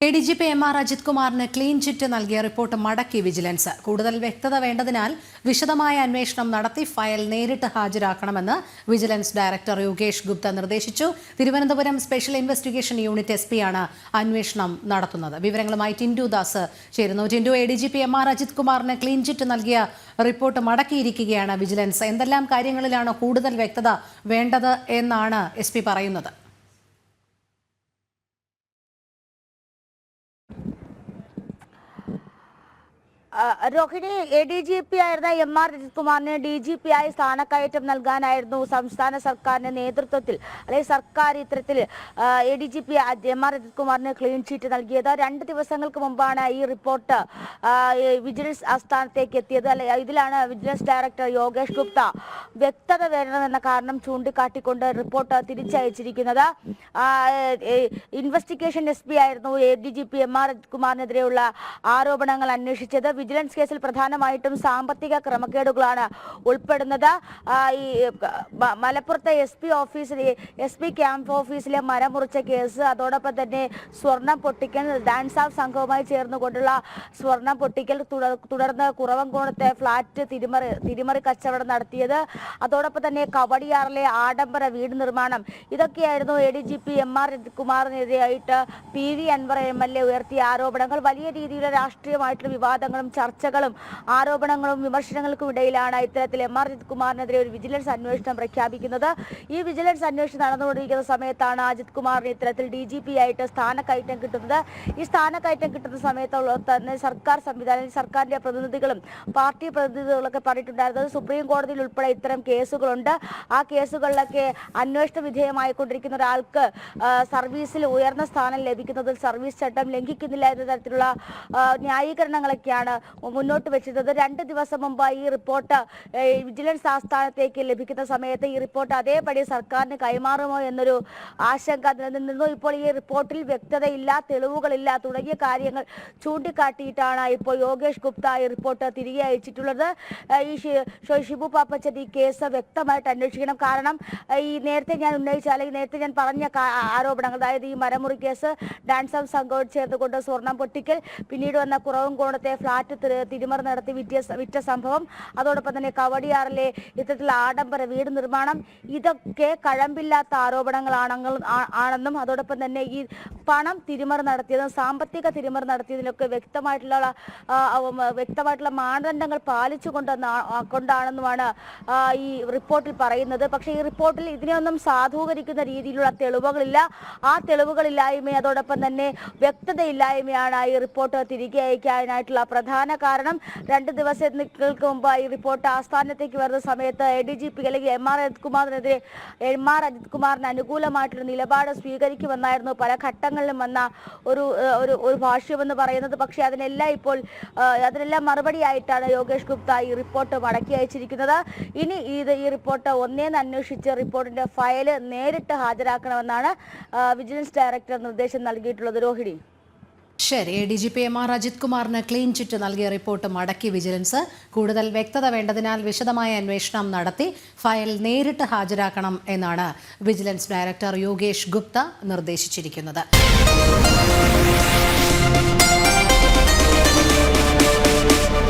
ADGP MR Ajith കുമാറിന് clean chit നൽകിയ report മടക്കി വിജിലൻസ്. കൂടുതൽ വ്യക്തത വേണ്ടതിനാൽ വിശദമായ അന്വേഷണം നടത്തി ഫയൽ നേരിട്ട് ഹാജരാക്കണമെന്ന് വിജിലൻസ് ഡയറക്ടർ യോഗേഷ് ഗുപ്ത നിർദ്ദേശിച്ചു. Thiruvananthapuram special investigation unit SP ആണ് അന്വേഷണം നടത്തുന്നത്. വിവരങ്ങളുമായി ടിൻഡു ദാസ് ചേരുന്നു. ടിൻഡു, ADGP MR അജിത് കുമാറിന് ക്ലീൻ ചിറ്റ് നൽകിയ റിപ്പോർട്ട് മടക്കിയിരിക്കുകയാണ് വിജിലൻസ്. എന്തെല്ലാം കാര്യങ്ങളിലാണ് കൂടുതൽ വ്യക്തത വേണ്ടത് എന്നാണ് SP പറയുന്നത്? രോഹിണി, ADGP ആയിരുന്ന MR അജിത് കുമാറിന് DGP ആയി സ്ഥാനക്കയറ്റം നൽകാനായിരുന്നു സംസ്ഥാന സർക്കാരിന്റെ നേതൃത്വത്തിൽ അല്ലെങ്കിൽ സർക്കാർ ഇത്തരത്തിൽ ADGP MR അജിത് കുമാറിന് ക്ലീൻ ചീറ്റ് നൽകിയത്. 2 ദിവസങ്ങൾക്ക് മുമ്പാണ് ഈ റിപ്പോർട്ട് വിജിലൻസ് ആസ്ഥാനത്തേക്ക് എത്തിയത്. ഇതിലാണ് വിജിലൻസ് ഡയറക്ടർ യോഗേഷ് ഗുപ്ത വ്യക്തത വേണമെന്ന കാരണം ചൂണ്ടിക്കാട്ടിക്കൊണ്ട് റിപ്പോർട്ട് തിരിച്ചയച്ചിരിക്കുന്നത്. ഇൻവെസ്റ്റിഗേഷൻ SP ആയിരുന്നു ADGP MR അജിത് കുമാറിനെതിരെയുള്ള ആരോപണങ്ങൾ അന്വേഷിച്ചത്. വിജിലൻസ് കേസിൽ പ്രധാനമായിട്ടും സാമ്പത്തിക ക്രമക്കേടുകളാണ് ഉൾപ്പെടുന്നത്. ഈ മലപ്പുറത്തെ SP ക്യാമ്പ് ഓഫീസിലെ മരം മുറിച്ച കേസ്, അതോടൊപ്പം തന്നെ സ്വർണം പൊട്ടിക്കൽ, ഡാൻസ് ഓഫ് സംഘവുമായി ചേർന്നുകൊണ്ടുള്ള സ്വർണം പൊട്ടിക്കൽ, തുടർന്ന് കുറവൻകോണത്തെ ഫ്ളാറ്റ് തിരിമറി കച്ചവടം നടത്തിയത്, അതോടൊപ്പം തന്നെ കവടിയാറിലെ ആഡംബര വീട് നിർമ്മാണം, ഇതൊക്കെയായിരുന്നു ADGP MR കുമാറിനെതിരെയായിട്ട് PV Anwar MLA ഉയർത്തിയ ആരോപണങ്ങൾ. വലിയ രീതിയിലുള്ള രാഷ്ട്രീയമായിട്ടുള്ള വിവാദങ്ങളും ചർച്ചകളും ആരോപണങ്ങളും വിമർശനങ്ങൾക്കും ഇടയിലാണ് ഇത്തരത്തിൽ MR അജിത് കുമാറിനെതിരെ ഒരു വിജിലൻസ് അന്വേഷണം പ്രഖ്യാപിക്കുന്നത്. ഈ വിജിലൻസ് അന്വേഷണം നടന്നുകൊണ്ടിരിക്കുന്ന സമയത്താണ് അജിത് കുമാറിന് ഇത്തരത്തിൽ DGP ആയിട്ട് സ്ഥാനക്കയറ്റം കിട്ടുന്നത്. ഈ സ്ഥാനക്കയറ്റം കിട്ടുന്ന സമയത്തുള്ള തന്നെ സർക്കാർ സംവിധാനം, സർക്കാരിന്റെ പ്രതിനിധികളും പാർട്ടി പ്രതിനിധികളൊക്കെ പറഞ്ഞിട്ടുണ്ടായിരുന്നത് സുപ്രീം കോടതിയിൽ ഉൾപ്പെടെ ഇത്തരം കേസുകളുണ്ട്. ആ കേസുകളിലൊക്കെ അന്വേഷണ വിധേയമായിക്കൊണ്ടിരിക്കുന്ന ഒരാൾക്ക് സർവീസിൽ ഉയർന്ന സ്ഥാനം ലഭിക്കുന്നതിൽ സർവീസ് ചട്ടം ലംഘിക്കുന്നില്ല എന്ന തരത്തിലുള്ള ന്യായീകരണങ്ങളൊക്കെയാണ് മുന്നോട്ട് വെച്ചിരുന്നത്. 2 ദിവസം മുമ്പ് ഈ റിപ്പോർട്ട് വിജിലൻസ് ആസ്ഥാനത്തേക്ക് ലഭിക്കുന്ന സമയത്ത് ഈ റിപ്പോർട്ട് അതേപടി സർക്കാരിന് കൈമാറുമോ എന്നൊരു ആശങ്ക നിലനിന്നു. ഇപ്പോൾ ഈ റിപ്പോർട്ടിൽ വ്യക്തതയില്ല, തെളിവുകളില്ല തുടങ്ങിയ കാര്യങ്ങൾ ചൂണ്ടിക്കാട്ടിയിട്ടാണ് ഇപ്പോൾ യോഗേഷ് ഗുപ്ത ഈ റിപ്പോർട്ട് തിരികെ അയച്ചിട്ടുള്ളത്. ഈ ഷിബു പാപ്പച്ചൻ ഈ കേസ് വ്യക്തമായിട്ട് അന്വേഷിക്കണം. കാരണം ഈ നേരത്തെ ഞാൻ ഉന്നയിച്ച അല്ലെങ്കിൽ നേരത്തെ ഞാൻ പറഞ്ഞ ആരോപണങ്ങൾ, അതായത് ഈ മരമുറി കേസ്, ഡാൻസ് ഓഫ് സംഘവും ചേർന്നുകൊണ്ട് സ്വർണം പൊട്ടിക്കൽ, പിന്നീട് വന്ന കുറവൻകോണത്തെ ഫ്ളാറ്റ് തിരിമറി നടത്തി വിറ്റ സംഭവം, അതോടൊപ്പം തന്നെ കവടിയാറിലെ ഇത്തരത്തിലുള്ള ആഡംബര വീട് നിർമ്മാണം, ഇതൊക്കെ കഴമ്പില്ലാത്ത ആരോപണങ്ങളാണെന്നും അതോടൊപ്പം തന്നെ ഈ പണം തിരിമറി നടത്തിയതും സാമ്പത്തിക തിരിമറി നടത്തിയതിനൊക്കെ വ്യക്തമായിട്ടുള്ള മാനദണ്ഡങ്ങൾ കൊണ്ടാണെന്നുമാണ് ഈ റിപ്പോർട്ടിൽ പറയുന്നത്. പക്ഷേ ഈ റിപ്പോർട്ടിൽ ഇതിനെയൊന്നും സാധൂകരിക്കുന്ന രീതിയിലുള്ള തെളിവുകളില്ല. ആ തെളിവുകളില്ലായ്മ അതോടൊപ്പം തന്നെ വ്യക്തതയില്ലായ്മയാണ് ഈ റിപ്പോർട്ട് തിരികെ അയക്കാനായിട്ടുള്ള പ്രധാന കാരണം. 2 ദിവസങ്ങൾക്ക് മുമ്പ് ഈ റിപ്പോർട്ട് ആസ്ഥാനത്തേക്ക് വരുന്ന സമയത്ത് ADGP അല്ലെങ്കിൽ MR അജിത് കുമാറിന് അനുകൂലമായിട്ടൊരു നിലപാട് സ്വീകരിക്കുമെന്നായിരുന്നു പല ഘട്ടങ്ങളിലും വന്ന ഒരു ഭാഷ്യമെന്ന് പറയുന്നത്. പക്ഷേ അതിനെല്ലാം മറുപടിയായിട്ടാണ് യോഗേഷ് ഗുപ്ത ഈ റിപ്പോർട്ട് മടക്കി അയച്ചിരിക്കുന്നത്. ഇനി ഈ റിപ്പോർട്ട് ഒന്നേന്ന് അന്വേഷിച്ച് റിപ്പോർട്ടിന്റെ ഫയൽ നേരിട്ട് ഹാജരാക്കണമെന്നാണ് വിജിലൻസ് ഡയറക്ടർ നിർദ്ദേശം നൽകിയിട്ടുള്ളത്. രോഹിണി, ശരി. ADGP MR അജിത് കുമാറിന് ക്ലീൻ ചിറ്റ് നൽകിയ റിപ്പോർട്ട് മടക്കി വിജിലൻസ്. കൂടുതൽ വ്യക്തത വേണ്ടതിനാൽ വിശദമായ അന്വേഷണം നടത്തി ഫയൽ നേരിട്ട് ഹാജരാക്കണം എന്നാണ് വിജിലൻസ് ഡയറക്ടർ യോഗേഷ് ഗുപ്ത നിർദ്ദേശിച്ചിരിക്കുന്നത്.